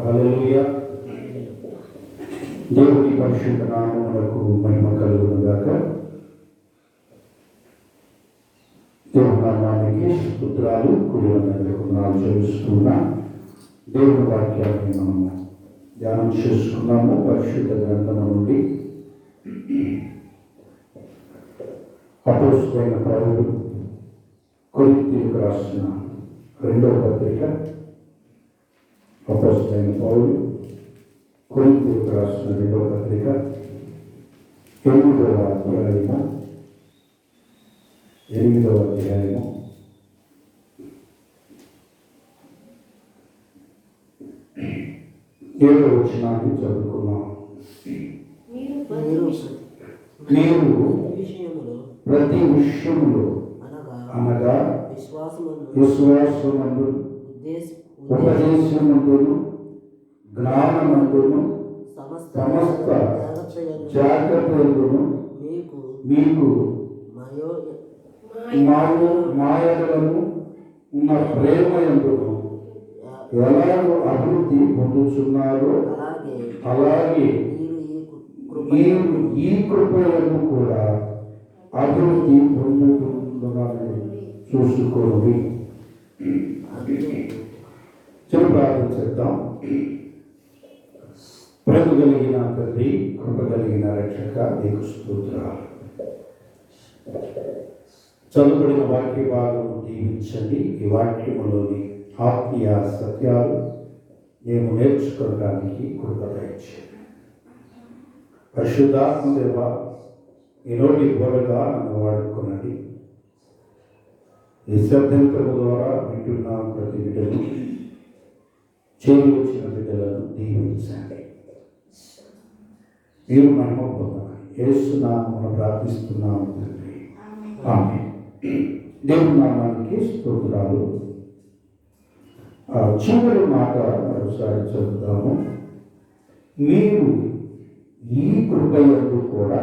హల్లెలూయా. దేవుని పరిశుద్ధ నామమునకు మహిమ కలుగును గాక. దేవుని నామానికి స్తుతులు వందనాలు చెల్లిస్తున్నా. దేవుని వాక్యాన్ని మనము ధ్యానం చేసుకున్నాము. పరిశుద్ధ గ్రంథము నుండి అపోస్తలుడైన పౌలు కొరింథీయులకు రాసిన రెండవ పత్రిక. అపోస్తలుడైన పౌలు కొరింథీయులకు రాసిన రెండవ పత్రిక 8వ అధ్యాయము 7వ వచనాన్ని చదువుకున్నాం. మీరు ప్రతి విషయములో అనగా విశ్వాసమందు, ఉపదేశమందును, జ్ఞానమందును, సమస్త జాగ్రత్తలను మీకు మాయలను ఉన్న ప్రేమయందును ఎలాగో అభివృద్ధి పొందుతున్నారో అలాగే మీరు ఈ కృపలను కూడా అభివృద్ధి పొందుతున్నారని చూసుకోండి. చిన్న ప్రార్థన చేద్దాం. ప్రేమ కలిగిన తండ్రి, కృప కలిగిన రక్షక, నీకు స్తోత్రాలు. చదువుబడిన వాక్య భాగం దీవించండి. ఈ వాక్యములోని ఆత్మీయ సత్యాలు మేము నేర్చుకోవడానికి కృప దయచేయండి. పరిశుద్ధాత్మదేవ, ఈ నోటి బోరగా నన్ను వాడుకున్నది. ఈ శబ్దంతము ద్వారా వింటున్న ప్రతి బిడ్డను, చేరి వచ్చిన బిడ్డలను దీవించండి. మీరు మహిమ పొందాలి. యేసు నామమున ప్రార్థిస్తున్నాము తండ్రి, ఆమేన్. దేవుని నామానికి స్తోత్రాలు. చివరి మాట మరోసారి చదువుతాము. మీరు ఈ కృపయందు కూడా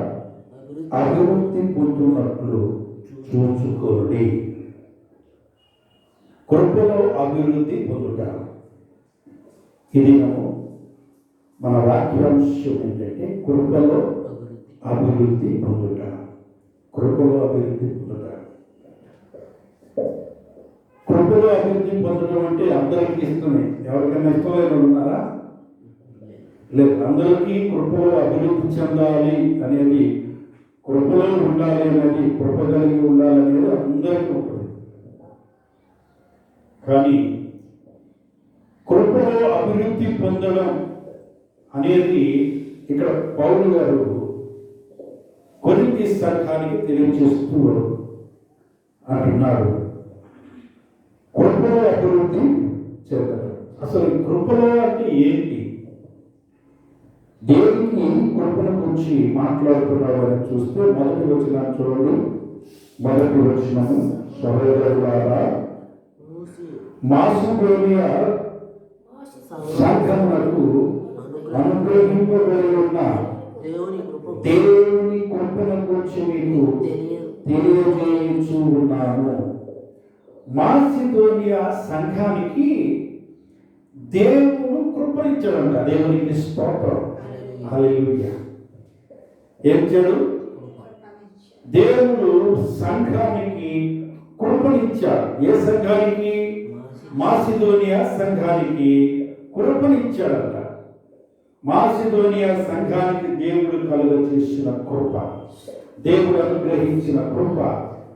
అభివృద్ధి పొందుతున్నట్లు చూసుకోండి. కృపలో అభివృద్ధి పొందుట, ఇది మన వాక్యాంశం ఏంటంటే కృపలో అభివృద్ధి పొందుట. కృపలో అభివృద్ధి పొందుట. కృపలో అభివృద్ధి పొందడం అంటే అందరికీ ఇష్టమే. ఎవరికైనా ఇష్టం లేని ఉన్నారా? లేదు. అందరికీ కృపలో అభివృద్ధి చెందాలి అనేది, కృపలో ఉండాలి అనేది, కృప కలిగి ఉండాలి అనేది అందరికీ ఉంటుంది. కానీ కృపలో అభివృద్ధి పొందడం అనేది ఇక్కడ పౌలు గారు కొరింథీ సంఘానికి తెలియజేస్తూ అంటున్నారు. కృపలో అభివృద్ధి చెందడం. అసలు కృపలో అంటే ఏంటి? దేవునికి కృపను గురించి మాట్లాడుతున్నాడు అని చూస్తే మొదటి వచనం చూడండి. మొదటి వచనము, సహోదరులారా, మాసిదోనియా సంఘమునకు అనుగ్రహింపబడి ఉన్న దేవుని కృపను గురించి మీకు తెలియజేయచ్చు ఉన్నాను. మాసిదోనియా సంఘానికి దేవుడు కృపనిచ్చాడంట. దేవునికి స్తోత్రం. హల్లెలూయా. ఏం చేయడు? దేవుడు సంఘానికి కృపనిచ్చాడు. ఏ సంఘానికి? మాసిదోనియా సంఘానికి కృపనిచ్చాడంట. మాసిదోనియా సంఘానికి దేవుడు కలుగచేసిన కృప, దేవుడు అనుగ్రహించిన కృప,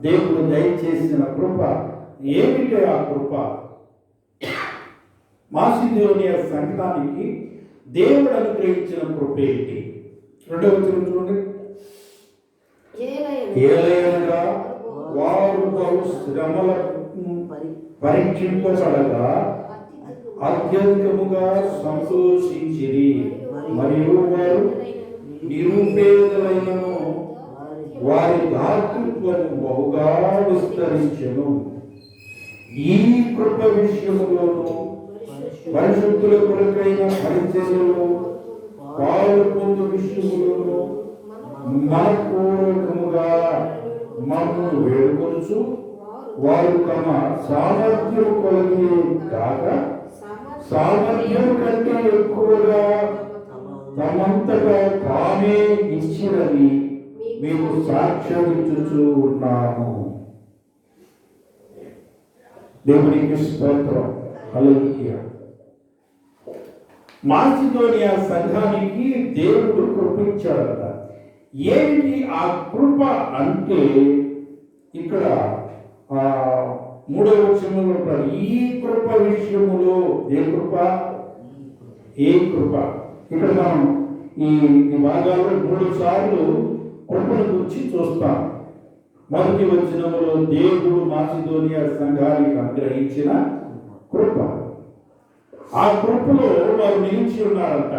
దేవుడు దయచేసిన కృప. ఏమిటి ఆ కృప? మాసిదోనియా సంఘానికి దేవుడు అనుగ్రహించిన కృప ఏంటి? రెండవ వచనం చూడండి. ఏలయనగా వారు బహు శ్రమలను పరీక్షింపబడగా అత్యధికముగా సంతోషించిరి, మరియు వారు నిరుపేదలైనను వారి దాతృత్వము బహుగా విస్తరించెను. ఈ కృప విషయములోను పరిశుద్ధుల కొరకైన పరిచర్యలో పాలు పొందు విషయములోను మనపూర్వకముగా మమ్మల్ని వేడుకొనుచు వారు తమ సామర్థ్యం కొలది కాక సామర్థ్యం కంటే ఎక్కువగా తమంతటా తానే ఇచ్చినని మీకు సాక్ష్యం ఇచ్చుచూ ఉన్నాము. దేవునికి స్తోత్రం. హల్లెలూయా. మాసిదోనియా సంఘానికి దేవుడు కృపించాడట. ఏమిటి ఆ కృప అంటే ఇక్కడ 3వ వచనంలో ఉంటాడు. ఈ కృప విషయములో ఏ కృప? ఏ కృప? ఇక్కడ మనం ఈ భాగాల్లో 3 సార్లు కృపను గురించి చూస్తాం. మొదటి వచనములో దేవుడు మాసిదోనియా సంఘానికి అనుగ్రహించిన కృప. ఆ కృపలో వారు నిలిచి ఉన్నారంట.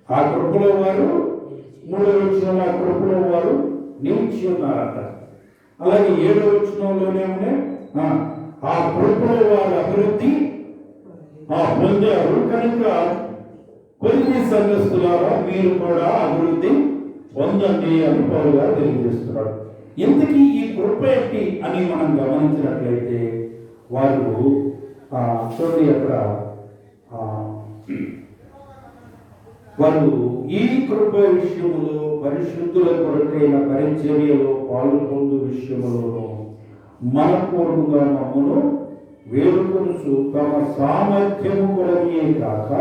ఆ కృపలో వారు 3వ వచనంలో ఆ కృపలో వారు నిలిచి ఉన్నారంట. అలాగే 7వ వచనంలోనే ఆ కృపలో వారు అభివృద్ధి పొందారు కనుక కొన్ని సంఘస్థులారా మీరు కూడా అభివృద్ధి పొందండి అని పౌలు గారు తెలియజేస్తున్నాడు. ఇంతకీ ఈ కృప ఏంటి అని మనం గమనించినట్లయితే వారు చూడండి అక్కడ వారు ఈ కృప విషయములో పరిశుద్ధుల కొరకైన పరిచర్యలో పాల్గొందు విషయములోను మనపూర్వకంగా మమ్మను వేడుకొనుచు తమ సామర్థ్యము కొరకే కాక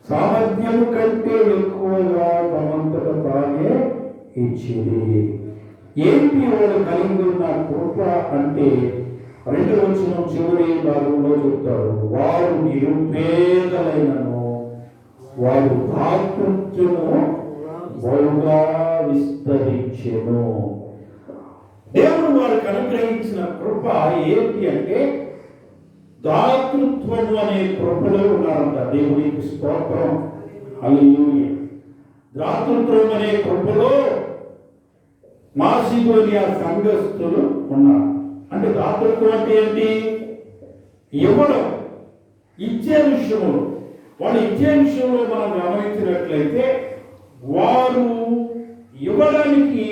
సామర్థ్యము కంటే ఎక్కువగా తమంతట తానే ఇచ్చింది. ఏంటి వాడు కలిగి ఉన్న కృప అంటే 2వ వచనం చివరి భాగంలో చెప్తాడు. వారు నిరుపేదలైనను వారు దాతృత్వము బహుగా విస్తరించెను. దేవుడు వారికి అనుగ్రహించిన కృప ఏంటి అంటే దాతృత్వము అనే కృపలో ఉన్నారంట. దేవునికి స్తోత్రం. హల్లెలూయా. దాతృత్వం అనే కృపలో మాసిదోనియా సంఘస్థులు ఉన్నారు. అంటే దాతృత్వం అంటే ఏంటి? ఇవ్వడం, ఇచ్చే విషయంలో. వాళ్ళు ఇచ్చే విషయంలో మనం గమనించినట్లయితే వారు ఇవ్వడానికి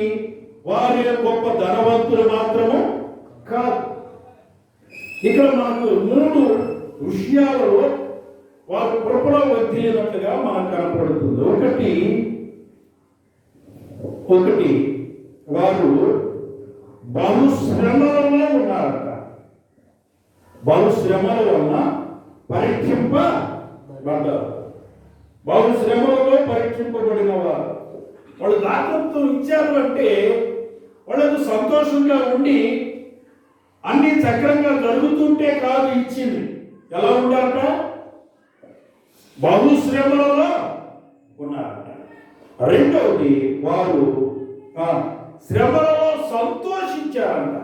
వారి గొప్ప ధనవంతులు మాత్రము కాదు. ఇక్కడ మనకు 3 విషయాలలో వారు కృపలో వర్ధిల్లినట్లుగా మనకు కనపడుతుంది. ఒకటి వారు బహుశ్రమలలో ఉన్నారట. బహుశ్రమల వలన పరీక్షింపబడ్డారు. బహుశ్రమలలో పరీక్షింపబడిన వారు. వాళ్ళు దాతృత్వం ఇచ్చారు అంటే వాళ్ళకు సంతోషంగా ఉండి అన్ని చక్రంగా జరుగుతుంటే కాదు ఇచ్చింది. ఎలా ఉంటారట? బహుశ్రమలలో ఉన్నారట. రెండవది వారు శ్రమలలో సంతోషించారంట.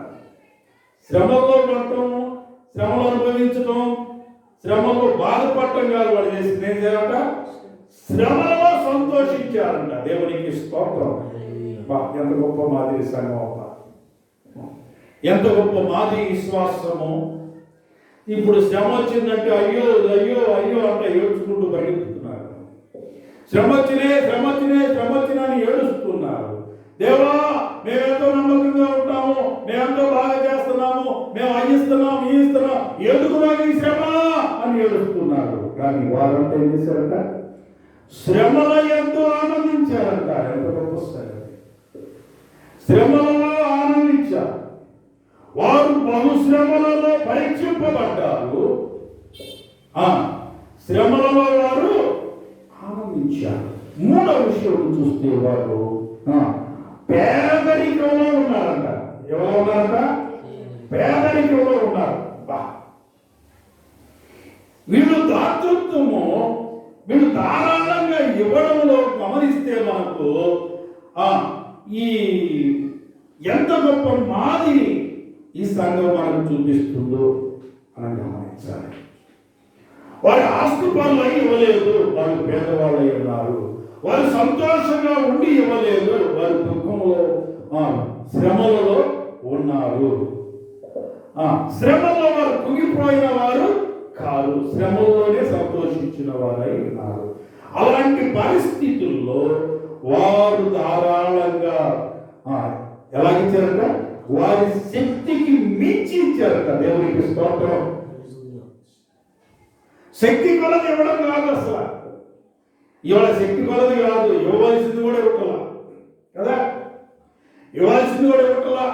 శ్రమలో పడటం, శ్రమలు అనుభవించటం, శ్రమలో బాధపడటం కాదు వాళ్ళు చేసింది. ఏం చేయాలంట? శ్రమలలో సంతోషించారంట. దేవునికి స్తోత్రం. ఎంత గొప్ప మాదిరి సంఘం, ఎంత గొప్ప మాదిరి విశ్వాసము. ఇప్పుడు శ్రమ వచ్చిందంటే అయ్యో అయ్యో అయ్యో అంటే ఏడ్చుకుంటూ పరిగెత్తుతున్నారు. శ్రమ వచ్చినా అని ఏడుస్తున్నారు. దేవా మేమెంతో నమ్మకంగా ఉంటాము, మేమెంతో బాగా చేస్తున్నాము, మేము అయ్యిస్తున్నాం ఇస్తున్నాం, ఎందుకు నాకు ఈ శ్రమ అని ఏడుస్తున్నారు. కానీ వారంతా ఏం చేశారంట? శ్రమల ఎంతో ఆనందించారంట. ఎంత గొప్ప శ్రమలలో ఆనందించారు. వారు బహుశ్రమలలో పరీక్షింపబడ్డారు. శ్రమలలో వారు ఆనందించారు. 3వ విషయం చూస్తే వారు పేదరికంలో ఉన్నారంట. ఎవరు ఉన్నారంట? పేదరికంలో ఉన్నారు. వీళ్ళు దాతృత్వము, వీళ్ళు ధారాళంగా ఇవ్వడంలో గమనిస్తే మనకు ఈ ఎంత గొప్ప మాదిరి ఈ సంఘం మనకు చూపిస్తుందో మనం గమనించాలి. వారి ఆస్తిపరులు అయి ఇవ్వలేదు, వాళ్ళు పేదవాళ్ళు అయి ఉన్నారు. వారు సంతోషంగా ఉండి ఇవ్వలేదు, వారు దుఃఖంలో శ్రమలలో ఉన్నారు. శ్రమలో వారు కుంగిపోయిన వారు కాదు, శ్రమలోనే సంతోషించిన వారై ఉన్నారు. అలాంటి పరిస్థితుల్లో వారు ధారాళంగా ఎలాగిచ్చారట? వారి శక్తికి మించి ఇచ్చారట. దేవునికి స్తోత్రం. శక్తి కొలది ఇవ్వడం కాదు అసలు. ఇవాళ శక్తి కొలది కాదు, ఇవ్వవలసింది కూడా ఇవ్వటలా కదా, ఇవ్వాల్సింది కూడా ఇవ్వటలా.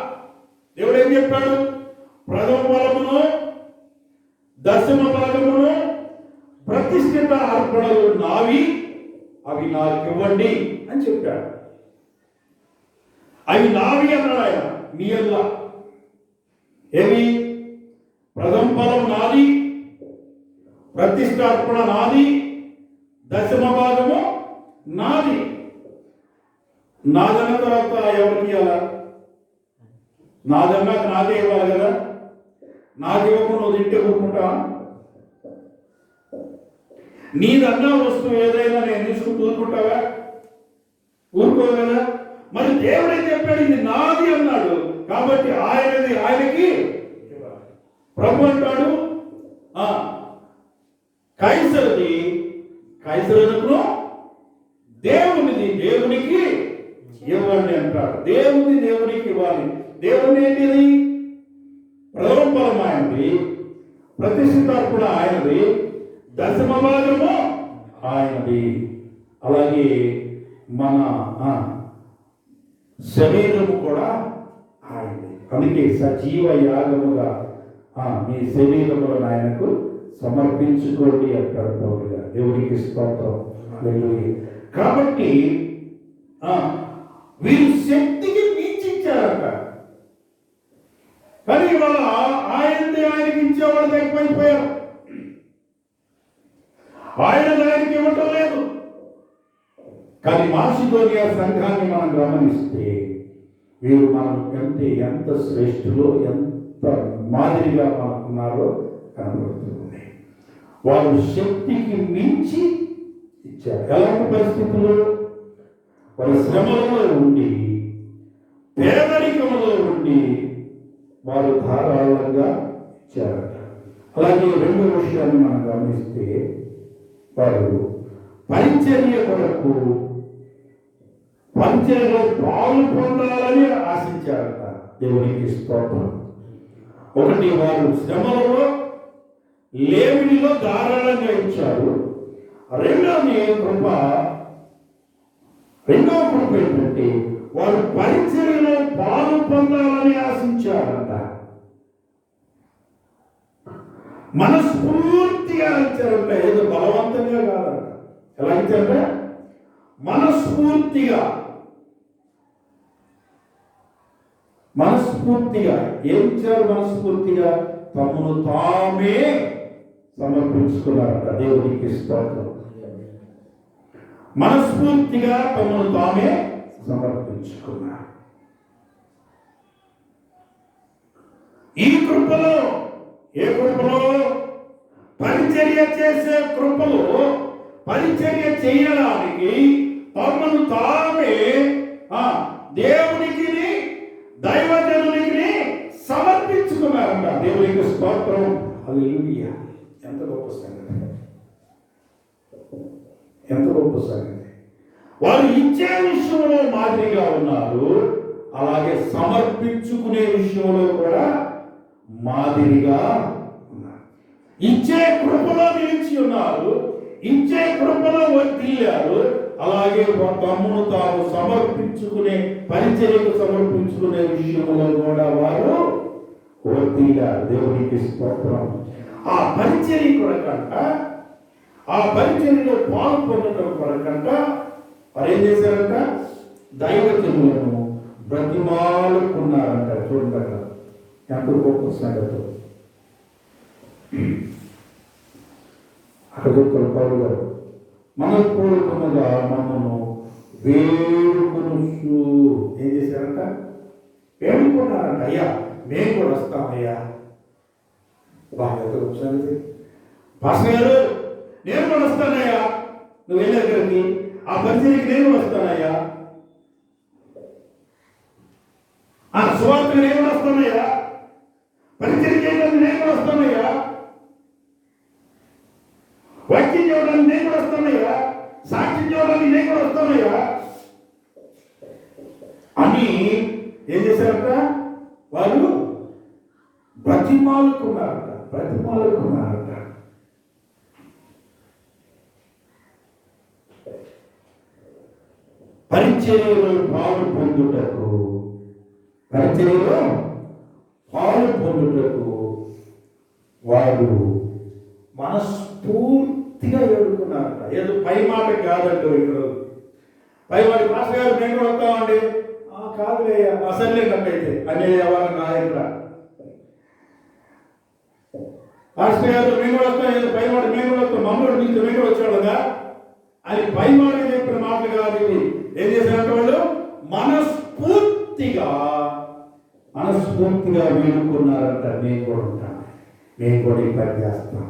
దేవుడు ఏం చెప్పాడు? ప్రథమ ఫలమును దశమ భాగమును ప్రతిష్ఠిత అర్పణలు నావి, అవి నాకు ఇవ్వండి అని చెప్పాడు. అవి నావి అన్నాడు ఆయన. మీ అల్లా ఏమి? ప్రథమ ఫలం నాది, ప్రతిష్టార్పణ నాది, దశమ భాగము నాది. నాదన్న తర్వాత ఎవరికి ఇవ్వాలా? నాదన్నాక నాకే ఇవ్వాలి కదా. నాకు ఇవ్వకుండా నువ్వు తింటే ఊరుకుంటా? నీదన్నా వస్తువు ఏదైనా నేను తీసుకుని ఊరుకుంటావా? ఊరుకోవు కదా. మరి దేవుడు ఏం చెప్పాడు? ఇది నాది అన్నాడు కాబట్టి ఆయనది ఆయనకి. ప్రభు అంటాడు కైసరుది కైసరునకు, దేవునిది దేవునికి ఇవ్వండి అంటాడు. దేవుని దేవునికి ఇవ్వాలి. దేవుని ఏంటిది? ప్రథమ ఫలం ఆయనది, ప్రతిష్ఠితార్పణ ఆయనది, దశమ భాగము ఆయనది. అలాగే మన శరీరము కూడా ఆయనది. అందుకే సజీవ యాగముగా మీ శరీరములను ఆయనకు సమర్పించుకోండి అంటాడు పౌలుగా. దేవునికి స్తోత్రం. కాబట్టి వీరు శక్తికి మించిచ్చారట. కానీ ఇవాళ ఆయనకి ఇచ్చేవాళ్ళు ఎక్కువైపోయారు. ఆయనకి ఇవ్వటం లేదు. కానీ మాసిదోనియా సంఘాన్ని మనం గమనిస్తే వీరు మనం ఎంత శ్రేష్ఠులో, ఎంత మాదిరిగా మనకున్నారో కనబడుతుంది. వారు శక్తికి మించి ఇచ్చారు. ఎలాంటి పరిస్థితుల్లో? వారి శ్రమలలో ఉండి, పేదరికములో ఉండి వారు ధారాళంగా ఇచ్చారట. అలాగే రెండో విషయాన్ని మనం గమనిస్తే వారు పరిచర్య కొరకు, పరిచర్యలో పాలు పొందాలని ఆశించారట. దేవునికి స్తోత్రం. ఒకటి, వారు శ్రమలలో లేమిడిలో ధారాళంగా ఇచ్చారు. రెండవ కృప ఏంటంటే వారు పరిచర్యలో పాలు పొందాలని ఆశించారట. మనస్ఫూర్తిగా ఇచ్చారంట. ఏదో బలవంతంగా కాదంట. ఎలా ఇచ్చారంట? మనస్ఫూర్తిగా. ఏం ఇచ్చారు? మనస్ఫూర్తిగా తమను తామే సమర్పించుకున్నారట. దేవునికి స్తోత్రం. మనస్ఫూర్తిగా తమను తామే సమర్పించుకున్నారు. ఈ కృపలో, ఏ కృపలో? పరిచర్య చేసే కృపలో పరిచర్య చేయడానికి తమను తామే దేవునికి, దైవజనునికి సమర్పించుకున్నారంట. దేవునికి స్తోత్రం. హల్లెలూయా. ఎంత గొప్ప సంగతి, ఎంత గొప్ప సంగతి. వారు ఇచ్చే విషయంలో మాదిరిగా ఉన్నారు, అలాగే సమర్పించుకునే విషయంలో కూడా మాదిరిగా ఉన్నారు. ఇచ్చే కృపలో నిలిచి ఉన్నారు, ఇచ్చే కృపలో వర్తిల్లారు. అలాగే తమ్మును తాము సమర్పించుకునే, పరిచర్యకు సమర్పించుకునే విషయంలో కూడా వారు వర్తిల్లారు. దేవునికి స్తోత్రం. ఆ పరిచర్య కొరకంట, ఆ పరిచర్యలో పాలు పొందడం కొరకంట వారు ఏం చేశారంట? దైవజనులను బ్రతిమాలుకున్నారంట. చూడండి ఎంత గొప్ప సంగతి. అక్కడ పౌలు గారు మనపూర్వకముగా మమ్మను వేడుకొనుచు ఏం చేశారంట? వేడుకున్నారంట. అయ్యా మేము కూడా వస్తామయ్యా. బాగా సంగతి. పాస్టర్ గారు నేను కూడా వస్తానయ్యా, నువ్వు వెళ్ళే దగ్గరికి ఆ పరిచర్యకి నేను కూడా వస్తానయ్యా, ఆ సువార్తకు నేను కూడా వస్తానయ్యా, పరిచర్య చేయడానికి నేను కూడా వస్తానయ్యా, వాక్యం చేయడానికి నేను కూడా వస్తానయ్యా, సాక్ష్యం చేయడానికి నేను కూడా వస్తానయ్యా అని ఏం చేశారట? వారు బ్రతిమాలుకున్నారట. పరిచర్యలో పాలు పొందుటకు వారు మనస్ఫూర్తిగా వేడుకున్నారట. ఏదో పై మాట కాదండి. ఇక్కడ పై మాట పాస్టర్ గారు మేము కూడా వస్తామండి, కాదులే అసలే నాకైతే అనే ఎవరు నాయకుడ పాస్టర్ గారు మేము కూడా వస్తాం, ఏదో పై మాట మేము కూడా వస్తాం, మమ్మల్ని నుంచి మేము కూడా వచ్చాడుగా అని పై మాట చెప్పిన మాటలు కాదు. ఇది ఏం చేశారంటే వాళ్ళు మనస్ఫూర్తిగా వేడుకున్నారంట. మేము కూడా ఉంటాం, మేము కూడా ఈ పని చేస్తాం.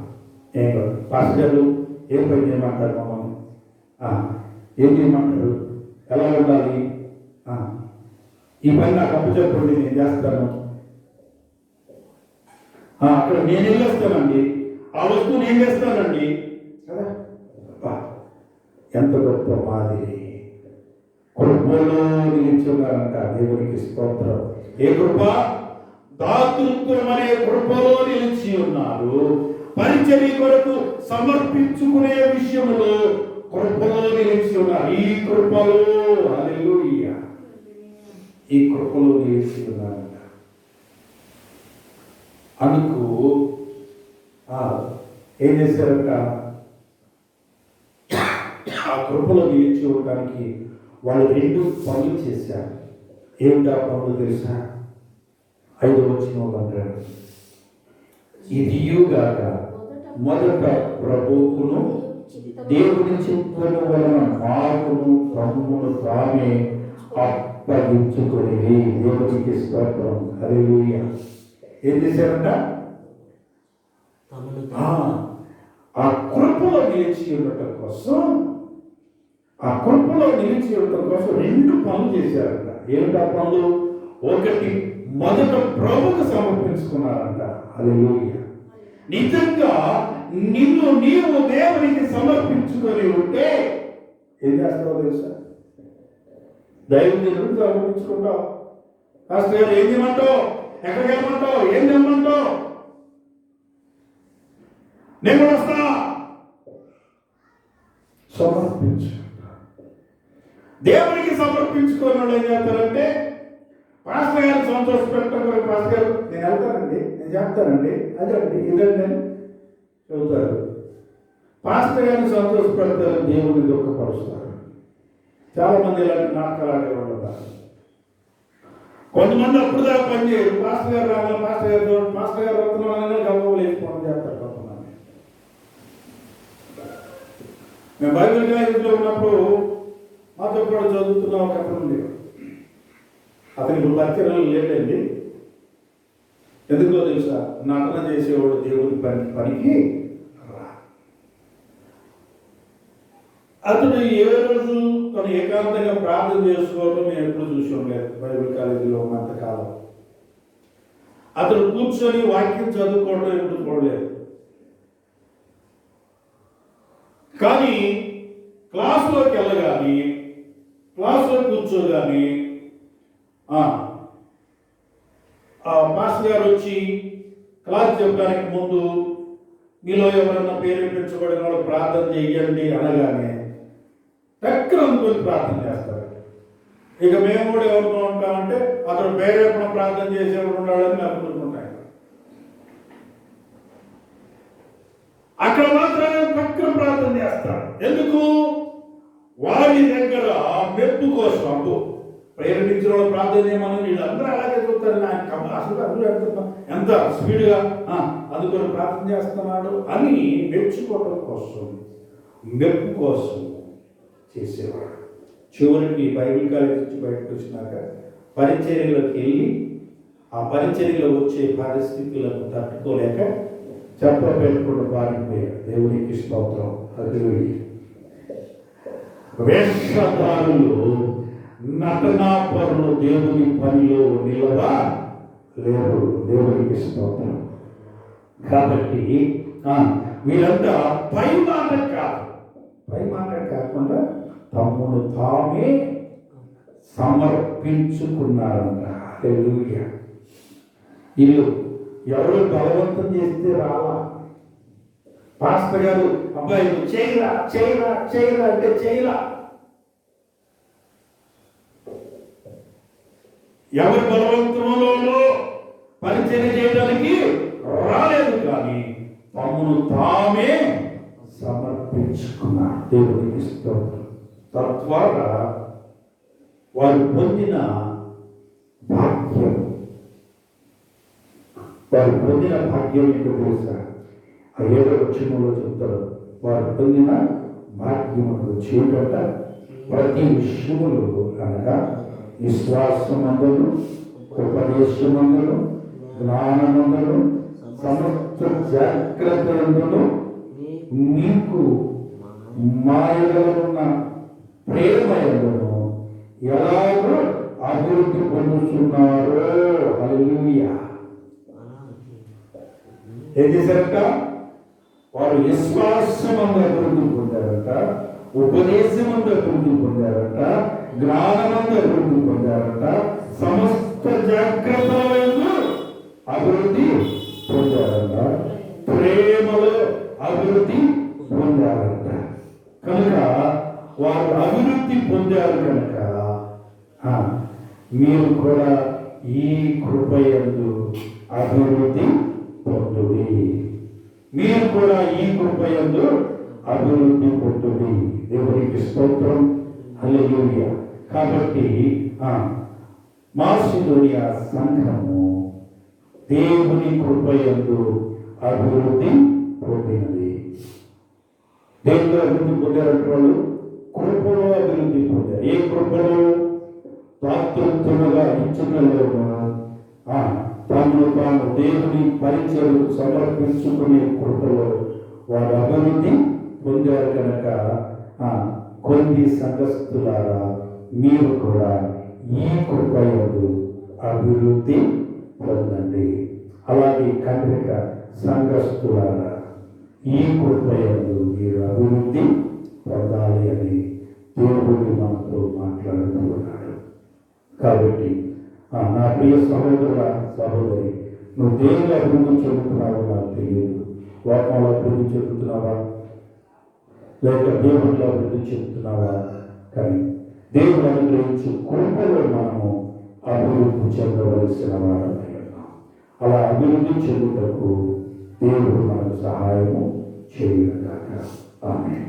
పాస్టర్ గారు ఏం పని చేయమంటారు? మమ్మల్ని ఏం చేయమంటారు? ఎలా ఉండాలి? ఈ పని నాకు అప్పు చెప్పండి, నేను చేస్తాను. అక్కడ నేను వెళ్ళొస్తానండి, ఆ వస్తువు నేను చేస్తానండి కదా. ఎంత గొప్ప మాదిరి కృపలో నిలిచున్నారంట. దేవునికి స్తోత్రం. ఏ కృప? దాతృత్వం అనే కృపలో నిలిచి ఉన్నారు. పరిచర్య కొరకు సమర్పించుకునే విషయంలో కృపలో నిలిచి ఉన్నారు. ఈ కృపలో హల్లెలూయా, ఈ కృపలో నిలిచి ఉన్నారంట. అందుకు ఏం చేశారంట? ఆ కృపలో నిలిచి ఉండడానికి వాళ్ళు 2 పనులు చేశారు. ఏమిటా పనులు తెలుసా? 5వ వచనంలో అంటాడు, ఇదియుగాక మొదట ప్రభువును దేవుని చిత్తము వలన మాకును తమ్మును తామే అప్పగించుకొని. దేవునికి స్తోత్రం. హల్లెలూయా. ఏం చేశారంట? ఆ కృపలో నిలిచి ఉండటం కోసం 2 పనులు చేశారంట. ఏమిటా పనులు? ఒకటి, మొదట ప్రభుకు సమర్పించుకున్నారంట. హల్లెలూయా. నిజంగా నీవు దేవునికి సమర్పించుకొని ఉంటే ఏం చేస్తావో తెలుసా? దైవజనుడికి సమర్పించుకుంటావు. కాస్త ఏం చేయమంటావు? ఎక్కడికి వెళ్ళమంటావు? ఏం చేయమంటావు? నేను కూడా వస్తా. సమర్పించు. దేవునికి సమర్పించుకున్న వాళ్ళు ఏం చేస్తారంటే, పాస్టర్ గారిని సంతోష పెట్టడం కొరకు పాస్టర్ గారు నేను వెళ్తానండి, నేను చెప్తానండి, అదండి ఇదండి అని చెబుతారు. పాస్టర్ గారిని సంతోష పెడతారు, దేవుని దుఃఖపరుస్తారు. చాలా మంది ఇలాంటి నాటకాలు ఆడేవాళ్ళు. కొంతమంది అప్పుడు దాకా పని చేయరు. పాస్టర్ గారు రావాలి, పాస్టర్ గారు వస్తున్నాను గవ్వలు వేసుకోవడం చేస్తారు కొంతమంది. మేము బైబిల్ కాలేజీలో ఉన్నప్పుడు మాతో కూడా చదువుతున్న ఒక అతను ఉంది. అతనికి పరిచయం లేదండి. ఎందుకో తెలుసా? నటన చేసేవాడు దేవుడి పనికి రా. అతడు ఏ రోజు తను ఏకాంతంగా ప్రార్థన చేసుకోవడం నేను ఎప్పుడు చూసి ఉండలేదు. బైబిల్ కాలేజీలో ఉన్నంతకాలం అతడు కూర్చొని వాక్యం చదువుకోవడం ఎప్పుడు చూడలేదు. కానీ క్లాసులోకి వెళ్ళగాని, క్లాసులో కూర్చోగాని పాస్టర్ గారు వచ్చి క్లాస్ చెప్పడానికి ముందు మీలో ఎవరన్నా ప్రేరేపించబడిన వాళ్ళు ప్రార్థన చేయండి అనగానే టక్కున అనుకుని ప్రార్థన చేస్తారు. ఇక మేము కూడా ఎవరితో ఉంటామంటే అతడు ప్రేరేపణ ప్రార్థన చేసేవాడు ఉన్నాడని అనుకుంటున్నాయి. అక్కడ మాత్రమే టక్కున ప్రార్థన చేస్తాడు. ఎందుకు? వారి దగ్గర మెప్పు కోసం. అప్పు ప్రేరేపించిన వాళ్ళు ప్రార్థన చేయమని వీళ్ళందరూ అలాగే చూస్తారు. అసలు అందరూ ఎంత స్పీడ్గా అందుకొని ప్రార్థన చేస్తున్నాడు అని మెచ్చుకోవడం కోసం, మెప్పు కోసం చేసేవాడు. చివరికి బైబిల్ కాలేజ్ నుంచి బయటకు వచ్చినాక పరిచర్యలోకి వెళ్ళి ఆ పరిచర్యలో వచ్చే పరిస్థితులను తట్టుకోలేక చెప్పబెట్టుకుని పారిపోయాడు. దేవునికి స్తోత్రం. హల్లెలూయా. వేషధారులు, నటనాపరులు దేవుని పనిలో నిలవలేరు. దేవునికి స్తోత్రం. కాబట్టి వీరంతా పై మాట కాకుండా తమ్మును తామే సమర్పించుకున్నారంట. హల్లెలూయా. ఇల్లు ఎవరు బలవంతం చేస్తే రాలా. పాస్టర్ గారు అబ్బాయి నువ్వు చేయరా చేయరా చేయరా అంటే చేయరా. ఎవరి బలవంతంలో పరిచయం చేయడానికి రాలేదు, కానీ తమను తామే సమర్పించుకున్నారు. దేవునికి స్తోత్రం. తద్వారా వారు పొందిన భాగ్యం, ఏంటో తెలుసా? ఆ 7వ వచనంలో చెప్తారు, వారు పొందిన భాగ్యములు చేయట ప్రతి విషయములు అనగా విశ్వాసమందును, ఉపదేశమందును, జ్ఞానమందును, సమస్త జాగ్రత్తలందును మీకు మాయలున్న ప్రేమయందును ఎలాగో అభివృద్ధి పొందుతున్నారో. హల్లెలూయా. ఏం చేశారట? వారు విశ్వాసమందు అభివృద్ధి పొందారట, ఉపదేశమందు అభివృద్ధి పొందారట, జ్ఞానమందు అభివృద్ధి పొందారట, సమస్త జాగ్రత్తలందు అభివృద్ధి పొందారట, ప్రేమలో అభివృద్ధి పొందారట. కనుక వారు అభివృద్ధి పొందారు కనుక మీరు కూడా ఈ కృపయందు అభివృద్ధి పొందుడి. మీరు కూడా ఈ కృపయందు అభివృద్ధి పొందుడి. దేవునికి స్తోత్రం. హల్లెలూయా. కాబట్టి మాసిదోనియా సంఘము దేవుని కృపయందు అభివృద్ధి పొందినది. దేవుడు అభివృద్ధి పొందారంటే వాళ్ళు కృపలో అభివృద్ధి పొందారు. ఏ కృపలో? దాతృత్వముగా ఇచ్చుటలోను, తమను తాము దేవుని పరిచయకు సమర్పించుకునే కృపలో వారు అభివృద్ధి పొందారు కనుక కొన్ని సంఘస్థులారా మీరు కూడా ఈ కృపయందు అభివృద్ధి పొందండి. అలాగే కన్యక సంఘస్థులారా ఈ కృపయందు మీరు అభివృద్ధి పొందాలి అని దేవుడు మనతో మాట్లాడుతూ ఉన్నాడు. కాబట్టి నా ప్రియ సహోదర సహోదరి, నువ్వు దేవుని అభివృద్ధి చెందుతున్నావో నాకు తెలియదు. లోకంలో అభివృద్ధి చెందుతున్నావా లేక దేవుడిలో అభివృద్ధి చెందుతున్నావా? కానీ దేవుడు అనుగ్రహించి కృపలో మనము అభివృద్ధి చెందవలసిన వారమై ఉన్నాం. అలా అభివృద్ధి చెందుటకు దేవుడు మనకు సహాయము చేయగలగాక. ఆమేన్.